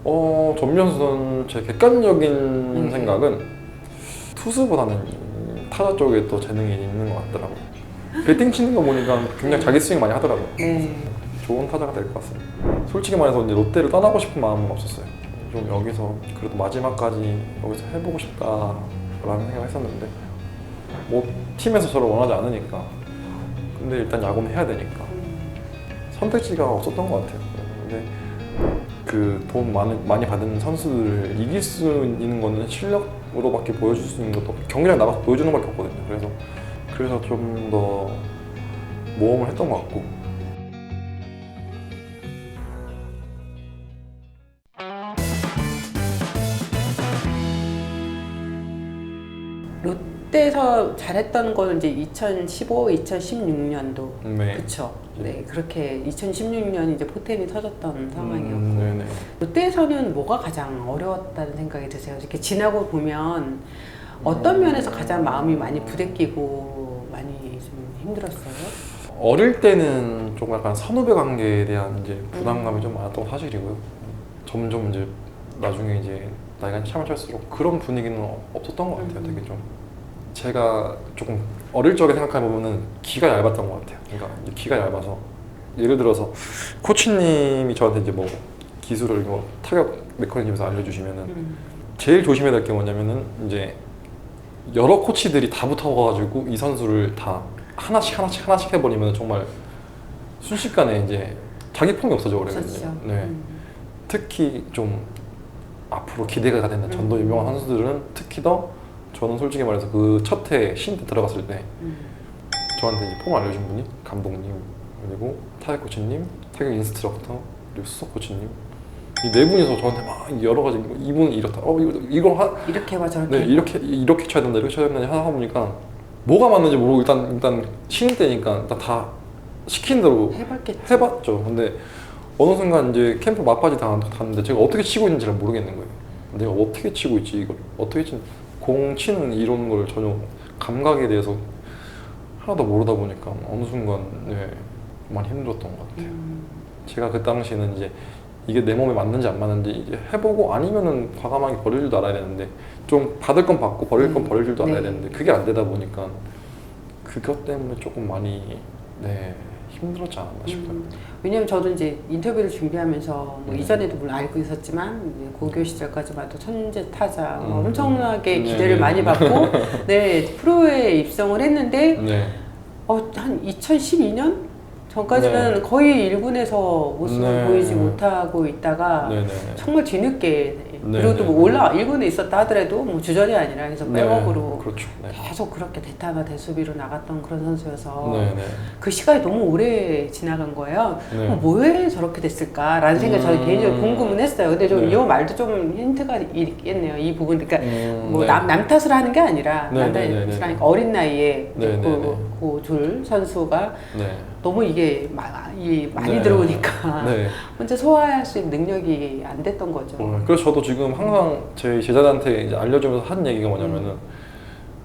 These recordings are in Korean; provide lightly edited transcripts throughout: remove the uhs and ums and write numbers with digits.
전면수는 제 객관적인 생각은 투수보다는 타자 쪽에 더 재능이 있는 것 같더라고요. 배팅 치는 거 보니까 굉장히 자기 스윙 많이 하더라고요. 좋은 타자가 될 것 같습니다. 솔직히 말해서 이제 롯데를 떠나고 싶은 마음은 없었어요. 좀 여기서 그래도 마지막까지 여기서 해보고 싶다라는 생각을 했었는데 뭐 팀에서 저를 원하지 않으니까 근데 일단 야구는 해야 되니까 선택지가 없었던 것 같아요. 근데 그 돈 많이 받은 선수들을 이길 수 있는 거는 실력으로밖에 보여줄 수 있는 것도 경기장 나가서 보여주는 밖에 없거든요. 그래서 좀 더 모험을 했던 것 같고. 롯데에서 잘했던 거는 이제 2015, 2016년도 네. 그쵸? 네, 그렇게 2016년 이제 포텐이 터졌던 상황이었고 네네. 롯데에서는 뭐가 가장 어려웠다는 생각이 드세요? 이렇게 지나고 보면 어떤 면에서 가장 마음이 많이 부대끼고 많이 좀 힘들었어요? 어릴 때는 조금 약간 선후배 관계에 대한 이제 부담감이 좀 많았던 건 사실이고요. 점점 이제 나중에 이제 나이가 차면 찰수록 그런 분위기는 없었던 것 같아요. 되게 좀 제가 조금 어릴 적에 생각해 보면은 기가 얇았던 것 같아요. 그러니까 이제 기가 얇아서 예를 들어서 코치님이 저한테 이제 뭐 기술을 뭐 타격 메커니즘에서 알려주시면은 제일 조심해야 될 게 뭐냐면은 이제 여러 코치들이 다 붙어가지고 이 선수를 다 하나씩 해버리면 정말 순식간에 이제 자기 폼이 없어져 버리거든요. 네. 특히 좀 앞으로 기대가 되는 전도 유명한 선수들은 특히 더 저는 솔직히 말해서 그 첫 해 신인 때 들어갔을 때 저한테 이제 폼 알려준 분이 감독님 그리고 타격 코치님, 타격 인스트럭터 그리고 수석 코치님 이 네 분이서 저한테 막 여러 가지 이분은 이렇다, 이거 이렇게 봐 저렇게 네, 이렇게 쳐야 된다, 이렇게 쳐야 된다 하다 보니까 뭐가 맞는지 모르고 일단 신인 때니까 일단 다 시킨 대로 해봤죠. 근데 어느 순간 이제 캠프 막바지 갔는데 제가 어떻게 치고 있는지를 모르겠는 거예요. 내가 어떻게 치고 있지, 이걸 어떻게 공 치는 이런 걸 전혀 감각에 대해서 하나도 모르다 보니까 어느 순간 네, 많이 힘들었던 것 같아요. 제가 그 당시에는 이제 이게 내 몸에 맞는지 안 맞는지 이제 해보고 아니면은 과감하게 버릴 줄도 알아야 되는데 좀 받을 건 받고 버릴 건 버릴 줄도 알아야 되는데 그게 안 되다 보니까 그것 때문에 조금 많이 네, 힘들었지 않았나 싶어요. 왜냐면 저도 이제 인터뷰를 준비하면서 뭐 이전에도 물론 알고 있었지만 고교 시절까지만 해도 천재 타자 엄청나게 기대를 많이 받고 네 프로에 입성을 했는데 네. 한 2012년 전까지는 거의 1군에서 모습을 보이지 못하고 있다가 정말 뒤늦게 그리고 또 뭐 1군에 있었다 하더라도 뭐 주전이 아니라 그래서 백업으로 그렇죠. 계속 그렇게 대타나 대수비로 나갔던 그런 선수여서 그 시간이 너무 오래 지나간 거예요. 왜 저렇게 됐을까라는 생각이 저는 개인적으로 궁금은 했어요. 근데 좀 이 말도 좀 힌트가 있겠네요. 이 부분 그러니까 뭐 남 탓을 하는 게 아니라 남 탓을 하니까 어린 나이에 그 줄 선수가 너무 이게 많이 들어오니까 혼자 소화할 수 있는 능력이 안 됐던 거죠. 그래서 저도 지금 항상 제 제자들한테 이제 알려주면서 하는 얘기가 뭐냐면은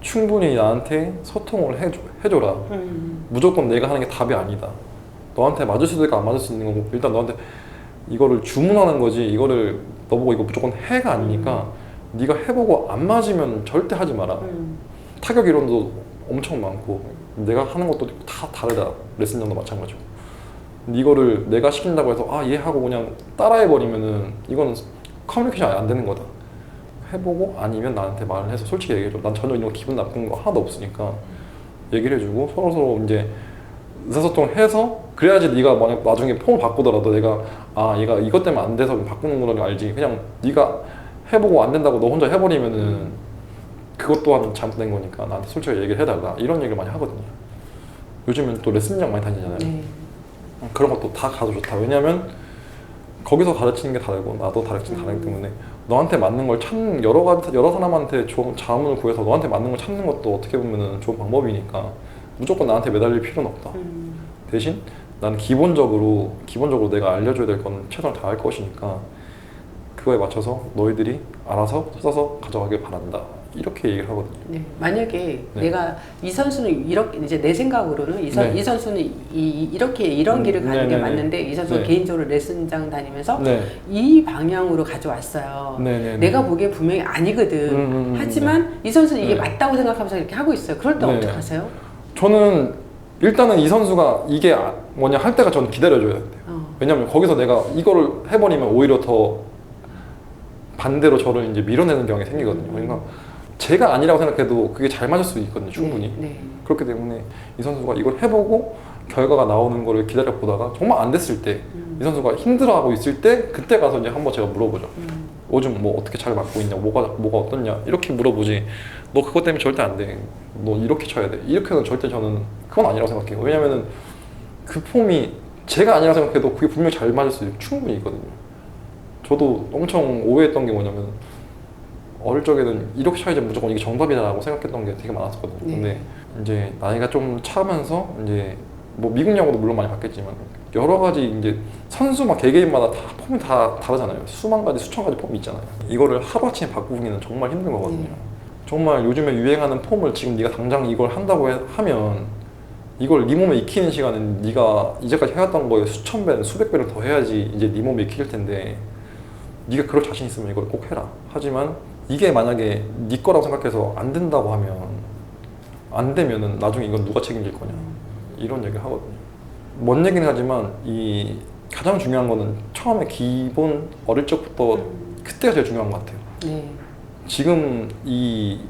충분히 나한테 소통을 해줘라. 무조건 내가 하는 게 답이 아니다. 너한테 맞을 수도 있고 안 맞을 수 있는 거고 일단 너한테 이거를 주문하는 거지 이거를 너보고 이거 무조건 해가 아니니까 네가 해보고 안 맞으면 절대 하지 마라. 타격 이론도 엄청 많고 내가 하는 것도 다 다르다. 레슨장도 마찬가지고. 근데 이거를 내가 시킨다고 해서 얘 하고 그냥 따라해버리면은 이거는 커뮤니케이션이 안 되는 거다. 해보고 아니면 나한테 말을 해서 솔직히 얘기해줘. 난 전혀 이런 기분 나쁜 거 하나도 없으니까 얘기를 해주고 서로 이제 의사소통을 해서 그래야지 네가 만약 나중에 폼을 바꾸더라도 내가 얘가 이것 때문에 안 돼서 바꾸는구나 알지. 그냥 네가 해보고 안 된다고 너 혼자 해버리면은 그것 또한 잘못된 거니까 나한테 솔직히 얘기를 해달라. 이런 얘기를 많이 하거든요. 요즘은 또 레슨장 많이 다니잖아요. 그런 것도 다 가도 좋다. 왜냐면 거기서 가르치는 게 다르고 나도 가르치는 게 다르기 때문에 너한테 맞는 걸 찾는 여러 사람한테 좋은 자문을 구해서 너한테 맞는 걸 찾는 것도 어떻게 보면 좋은 방법이니까 무조건 나한테 매달릴 필요는 없다. 대신 나는 기본적으로 내가 알려줘야 될 건 최선을 다할 것이니까 그거에 맞춰서 너희들이 알아서 써서 가져가길 바란다. 이렇게 얘기를 하거든요. 네. 만약에 네. 내가 이 선수는 이렇게 이제 내 생각으로는 네. 이 선수는 이렇게 이런 길을 가는 게 네네네. 맞는데 이 선수는 네. 개인적으로 레슨장 다니면서 네. 이 방향으로 가져왔어요. 네네네. 내가 보기엔 분명히 아니거든. 하지만 이 선수는 이게 네. 맞다고 생각하면서 이렇게 하고 있어요. 그럴 때 네. 어떻게 하세요? 저는 일단은 이 선수가 이게 뭐냐 할 때가 저는 기다려줘야 돼요. 왜냐면 거기서 내가 이거를 해버리면 오히려 더 반대로 저를 이제 밀어내는 경향이 생기거든요. 그러니까 제가 아니라고 생각해도 그게 잘 맞을 수 있거든요, 충분히. 네. 그렇기 때문에 이 선수가 이걸 해보고 결과가 나오는 거를 기다려 보다가 정말 안 됐을 때, 이 선수가 힘들어하고 있을 때 그때 가서 이제 한번 제가 물어보죠. 요즘 뭐 어떻게 잘 맞고 있냐, 뭐가 어떻냐 이렇게 물어보지. 너 그것 때문에 절대 안 돼. 너 이렇게 쳐야 돼. 이렇게는 절대 저는 그건 아니라고 생각해요. 왜냐면은 그 폼이 제가 아니라고 생각해도 그게 분명히 잘 맞을 수 충분히 있거든요. 저도 엄청 오해했던 게 뭐냐면 어릴 적에는 이렇게 쳐야지 무조건 이게 정답이다라고 생각했던 게 되게 많았었거든요. 네. 근데 이제 나이가 좀 차면서 이제 뭐 미국 야구도 물론 많이 봤겠지만 여러 가지 이제 선수막 개개인마다 다 폼이 다 다르잖아요. 수만 가지 수천 가지 폼이 있잖아요. 이거를 하루아침에 바꾸기는 정말 힘든 거거든요. 네. 정말 요즘에 유행하는 폼을 지금 네가 당장 이걸 한다고 하면 이걸 네 몸에 익히는 시간은 네가 이제까지 해왔던 거에 수천 배는 수백 배를 더 해야지 이제 네 몸에 익힐 텐데 네가 그럴 자신 있으면 이걸 꼭 해라. 하지만 이게 만약에 네 거라고 생각해서 안 된다고 하면 안 되면은 나중에 이건 누가 책임질 거냐 이런 얘기를 하거든요. 먼 얘기는 하지만 이 가장 중요한 거는 처음에 기본 어릴 적부터 그때가 제일 중요한 것 같아요. 네. 지금 이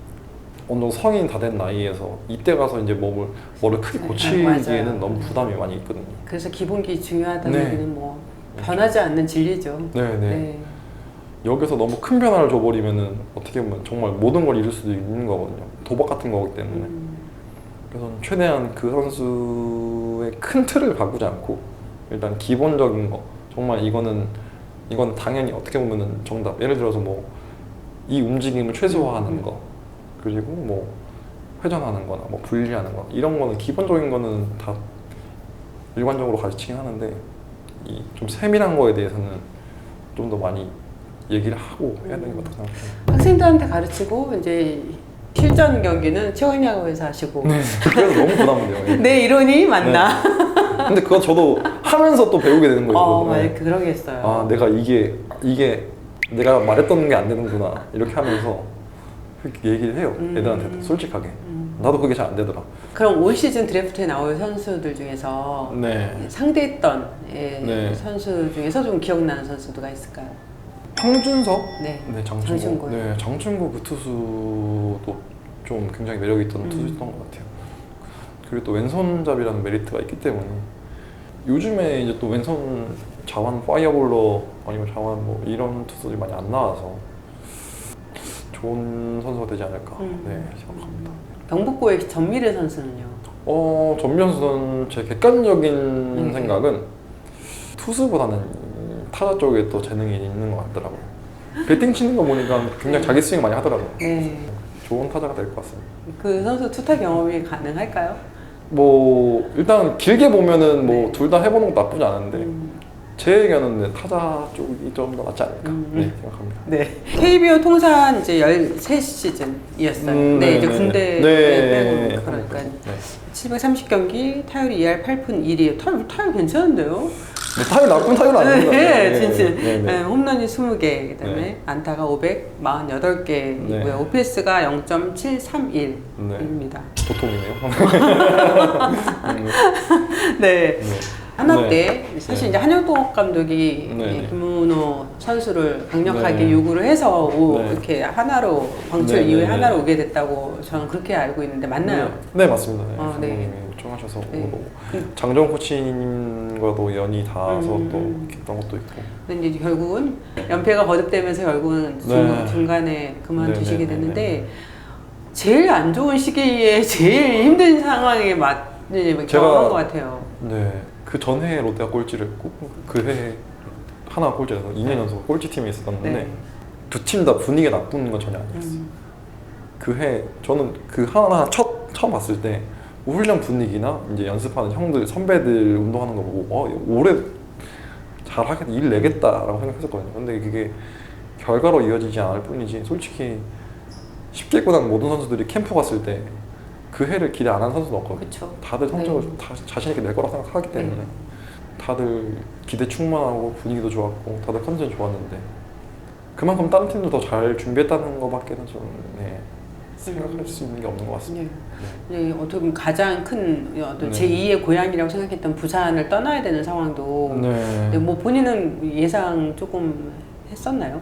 어느 정도 성인 다 된 나이에서 이때 가서 이제 뭐를 크게 고치기에는 맞아요. 너무 부담이 많이 있거든요. 그래서 기본기 중요하다는 네. 얘기는 뭐 변하지 않는 진리죠. 네네. 네. 여기서 너무 큰 변화를 줘버리면은 어떻게 보면 정말 모든 걸 잃을 수도 있는 거거든요. 도박 같은 거기 때문에. 그래서 최대한 그 선수의 큰 틀을 바꾸지 않고 일단 기본적인 거 정말 이건 당연히 어떻게 보면은 정답. 예를 들어서 뭐 이 움직임을 최소화하는 거 그리고 뭐 회전하는 거나 뭐 분리하는 거 이런 거는 기본적인 거는 다 일관적으로 가르치긴 하는데 이 좀 세밀한 거에 대해서는 좀 더 많이 얘기를 하고 해야 되는 것 같다고 생각해요. 학생들한테 가르치고 이제 실전 경기는 체육야구에서 하시고. 네. 그래서 너무 부담돼요. 내 이론이 맞나? 근데 그거 저도 하면서 또 배우게 되는 거예요. 맞아요. 그러겠어요. 아, 내가 이게 내가 말했던 게 안 되는구나 이렇게 하면서 그렇게 얘기를 해요. 애들한테도 솔직하게. 나도 그게 잘 안 되더라. 그럼 올 시즌 드래프트에 나올 선수들 중에서 네. 상대했던 네. 선수 중에서 좀 기억나는 선수 누가 있을까요? 황준석? 네. 네, 장충고. 네, 장충고 그 투수도 좀 굉장히 매력 있던 투수였던 것 같아요. 그리고 또 왼손잡이라는 메리트가 있기 때문에 요즘에 이제 또 왼손 자완 파이어볼러 아니면 자완 뭐 이런 투수들이 많이 안 나와서 좋은 선수가 되지 않을까 네, 생각합니다. 경북고의 전미래 선수는요? 전미현 선수는 제 객관적인 생각은 투수보다는 타자 쪽에 또 재능이 있는 것 같더라고요. 배팅 치는 거 보니까 굉장히 자기 스윙 많이 하더라고요. 네. 좋은 타자가 될 것 같습니다. 그 선수 투타 경험이 가능할까요? 뭐 일단 길게 보면은 뭐 네. 둘 다 해보는 것도 나쁘지 않은데 제 의견은 타자 쪽이 좀 더 낫지 않을까 네, 생각합니다. 네. KBO 통산 이제 13시즌이었어요. 네, 네, 이제 네, 군대 네. 빼고 그러니까 네. 730경기 타율이 2할 8푼 1이 타율 괜찮은데요? 뭐 타율 나쁜 타율 아닙니다. 네, 진짜. 네, 네. 홈런이 20개, 그다음에 네. 안타가 548개이고요. 네. OPS가 0.731입니다. 도통이네요. 네. 네. 한화 네. 때 사실 네. 이제 한영동 감독이 네. 이 김문호 선수를 강력하게 네. 요구를 해서 네. 이렇게 하나로 광출 네, 이후에 네, 하나로 네. 오게 됐다고 저는 그렇게 알고 있는데 맞나요? 네, 맞습니다. 네. 네. 감독님이 요청하셔서 네. 뭐 장정 코치님과도 연이 닿아서 또 했던 것도 있고. 근데 이제 결국은 연패가 거듭되면서 결국은 네. 중간에 그만두시게 네, 네, 네, 됐는데 네. 제일 안 좋은 시기에 제일 힘든 상황에 경험한 것 같아요. 네. 그 전해에 롯데가 꼴찌를 했고 그 해에 하나 꼴찌해서 2년 연속 꼴찌팀이 있었는데 네. 두 팀 다 분위기가 나쁜 건 전혀 아니었어요. 그 해 저는 그 하나 처음 봤을 때 훈련 분위기나 이제 연습하는 형들 선배들 운동하는 거 보고 올해 잘하겠다 일 내겠다라고 생각했었거든요. 근데 그게 결과로 이어지지 않을 뿐이지 솔직히 10개구단 모든 선수들이 캠프 갔을 때 그 해를 기대 안 한 선수는 없거든요. 그쵸. 다들 성적을 다 자신 있게 낼 거라 생각하기 때문에 다들 기대 충만하고 분위기도 좋았고 다들 컨디션이 좋았는데 그만큼 다른 팀도 더 잘 준비했다는 것밖에는 좀 생각할 수 있는 게 없는 것 같습니다. 네, 어떻게 보면 가장 큰 어떤 제2의 고향이라고 생각했던 부산을 떠나야 되는 상황도 네, 뭐 본인은 예상 조금 했었나요?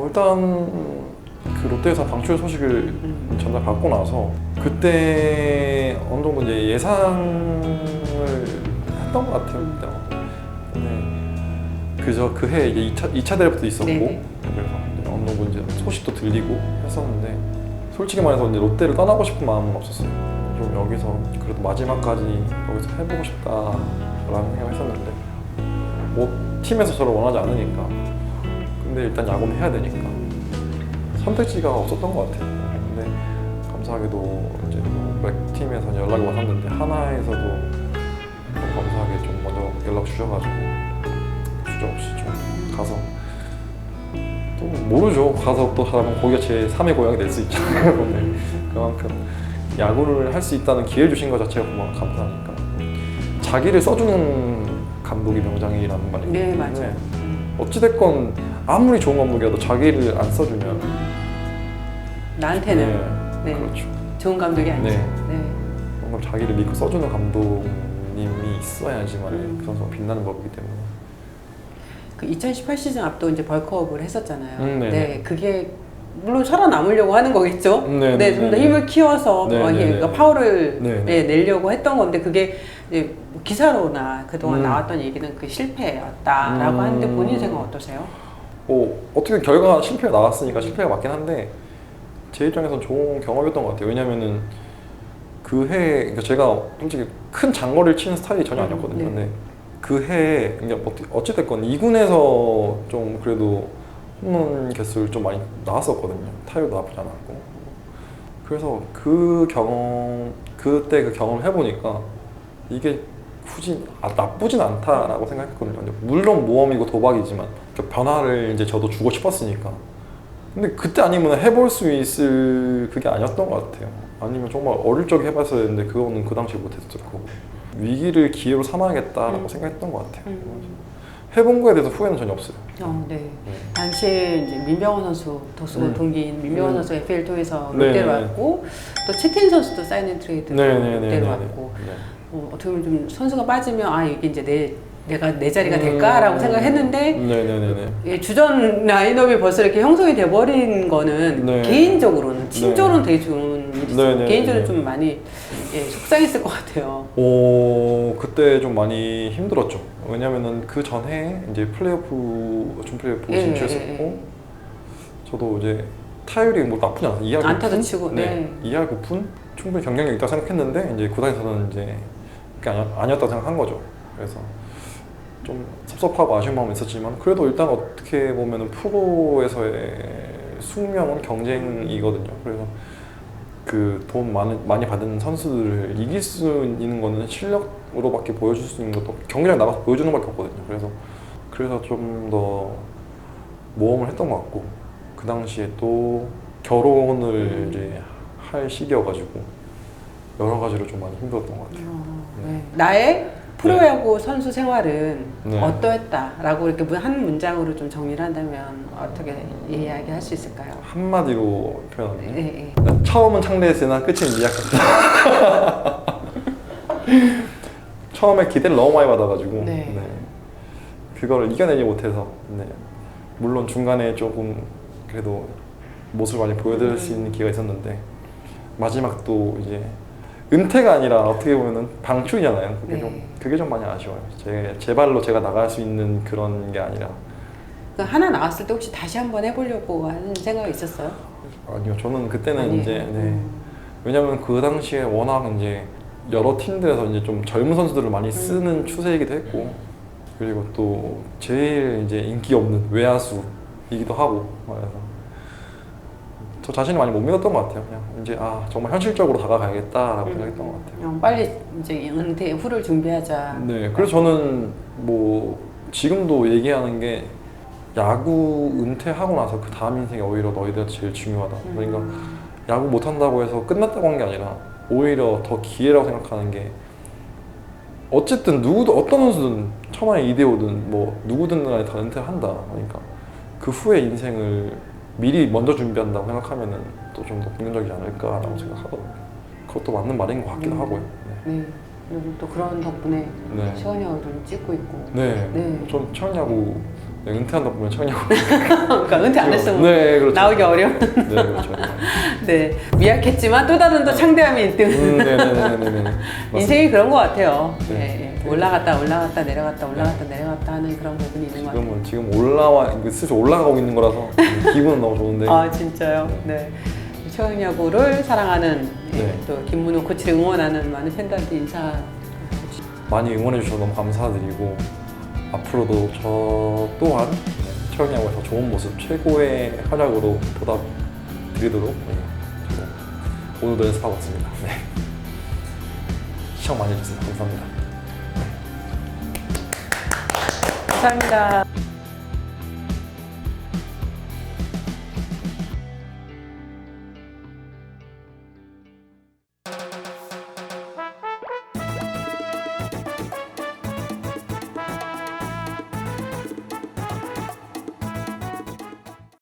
일단 그 롯데에서 방출 소식을 전날 받고 나서 그때 어느 정도 이제 예상을 했던 것 같아요. 근데 그저 그 해 이제 2차 대회부터 있었고 그래서 이제 어느 정도 이제 소식도 들리고 했었는데 솔직히 말해서 이제 롯데를 떠나고 싶은 마음은 없었어요. 좀 여기서 그래도 마지막까지 여기서 해보고 싶다라는 생각을 했었는데 뭐 팀에서 저를 원하지 않으니까 근데 일단 야구는 해야 되니까 선택지가 없었던 것 같아요. 근데 감사하게도 이제 몇 팀에서 연락이 왔었는데 하나에서도 감사하게 좀 먼저 연락 주셔가지고 주저없이 좀 가서 또 모르죠. 가서 또 하면 거기가 제 3의 고향이 될 수 있잖아요. 네. 그만큼 야구를 할 수 있다는 기회를 주신 것 자체가 감사하니까 자기를 써주는 감독이 명장이라는 말이에요. 네, 맞아요. 어찌됐건 아무리 좋은 감독이라도 자기를 안 써주면 나한테는 그렇죠. 좋은 감독이 아니죠. 뭔가 자기를 믿고 써주는 감독님이 있어야지만 그 선수가 빛나는 법이기 때문에. 그 2018 시즌 앞도 이제 벌크업을 했었잖아요. 네, 그게 물론 살아남으려고 하는 거겠죠. 네, 좀 더 힘을 키워서 그러니까 파워를 내려고 했던 건데 그게 이제 기사로나 그동안 나왔던 얘기는 그 실패였다라고 하는데 본인 생각 어떠세요? 어떻게 결과가 실패가 나왔으니까 실패가 맞긴 한데 제 입장에서는 좋은 경험이었던 것 같아요. 왜냐면은 그 해, 그러니까 제가 솔직히 큰 장거리를 치는 스타일이 전혀 아니었거든요. 근데 그 해에 그러니까 어찌됐건 2군에서 좀 그래도 홈런 개수를 좀 많이 나왔었거든요. 타율도 나쁘지 않았고. 그래서 그 경험, 그때 그 경험을 해보니까 이게 굳이 나쁘진 않다라고 생각했거든요. 물론 모험이고 도박이지만 변화를 이제 저도 주고 싶었으니까. 근데 그때 아니면 해볼 수 있을 그게 아니었던 것 같아요. 아니면 정말 어릴 적에 해봤어야 했는데 그거는 그 당시에 못했을 거고 위기를 기회로 삼아야겠다라고 생각했던 것 같아요. 해본 거에 대해서 후회는 전혀 없어요. 당시에 이제 민병헌 선수 도수고 동기인 민병헌 선수 FA를 통해서 롯데로 왔고 또 최태인 선수도 사인앤트레이드로 롯데로 왔고 어떻게 보면 좀 선수가 빠지면 이게 이제 내가 내 자리가 될까라고 생각했는데 주전 라인업이 벌써 이렇게 형성이 돼버린 거는 개인적으로는 팀적으로는 되게 좋은 일이죠. 개인적으로 좀 많이 속상했을 것 같아요. 그때 좀 많이 힘들었죠. 왜냐면은 그 전에 이제 준 플레이오프 진출했었고 저도 이제 타율이 뭐 나쁘지 않아요. 2할 9푼? 안타도 치고 2할 9푼? 충분히 경쟁력 있다고 생각했는데 이제 구단에서는 이제 그게 아니었다고 생각한 거죠. 그래서 좀 섭섭하고 아쉬운 마음은 있었지만 그래도 일단 어떻게 보면은 프로에서의 숙명은 경쟁이거든요. 그래서 그 돈 많이 받은 선수들을 이길 수 있는 거는 실력으로밖에 보여줄 수 있는 것도 경기장 나가서 보여주는 것밖에 없거든요. 그래서 좀 더 모험을 했던 것 같고 그 당시에 또 결혼을 이제 할 시기여가지고 여러 가지로 좀 많이 힘들었던 것 같아요. 나의 프로야구 선수 생활은 어떠했다라고 이렇게 한 문장으로 좀 정리를 한다면 어떻게 이야기할 수 있을까요? 한마디로 표현하면 처음은 창대했으나 끝은 미약했다. 처음에 기대를 너무 많이 받아가지고 그거를 이겨내지 못해서 물론 중간에 조금 그래도 모습을 많이 보여드릴 수 있는 기회가 있었는데 마지막 또 이제 은퇴가 아니라 어떻게 보면은 방출이잖아요. 그게 좀 많이 아쉬워요. 제 발로 제가 나갈 수 있는 그런 게 아니라. 하나 나왔을 때 혹시 다시 한번 해보려고 하는 생각이 있었어요? 아니요, 저는 그때는 이제 왜냐면 그 당시에 워낙 이제 여러 팀들에서 이제 좀 젊은 선수들을 많이 쓰는 추세이기도 했고 그리고 또 제일 이제 인기 없는 외야수이기도 하고 그래서 저 자신을 많이 못 믿었던 것 같아요. 그냥 이제 정말 현실적으로 다가가야겠다라고 생각했던 것 같아요. 빨리 이제 은퇴 후를 준비하자. 그래서 저는 뭐 지금도 얘기하는 게 야구 은퇴하고 나서 그 다음 인생이 오히려 너희들한테 제일 중요하다. 그러니까 야구 못한다고 해서 끝났다고 한 게 아니라 오히려 더 기회라고 생각하는 게 어쨌든 누구도 어떤 선수든 천하에 이대호든 뭐 누구든 간에 다 은퇴를 한다. 그러니까 그 후의 인생을 미리 먼저 준비한다고 생각하면은 또 좀 더 긍정적이지 않을까라고 생각하거든요. 그것도 맞는 말인 것 같기도 하고요. 네. 그리고 또 그런 덕분에 네. 최강야구를 좀 찍고 있고. 네. 네. 전 최강야구 네, 은퇴한다 보면 최강야구 그러니까 은퇴 안 했으면 네, 그렇죠. 나오기 어려운. 네, 그렇죠. 네. 미약했지만 또 다른 또 창대함이 있는. 네네네네. 인생이 그런 것 같아요. 네. 네. 올라갔다 내려갔다 내려갔다 하는 그런 부분이 있는 것 같아요. 지금 슬슬 올라가고 있는 거라서 기분은 너무 좋은데. 아 진짜요? 네. 최강야구를 사랑하는 네. 또 김문호 코치를 응원하는 많은 팬들한테 인사. 많이 응원해 주셔서 너무 감사드리고 앞으로도 저 또한 최강야구에서 좋은 모습, 최고의 활약으로 보답드리도록 오늘도 연습하고 있습니다. 네. 시청 많이 해주세요. 감사합니다. 감사합니다.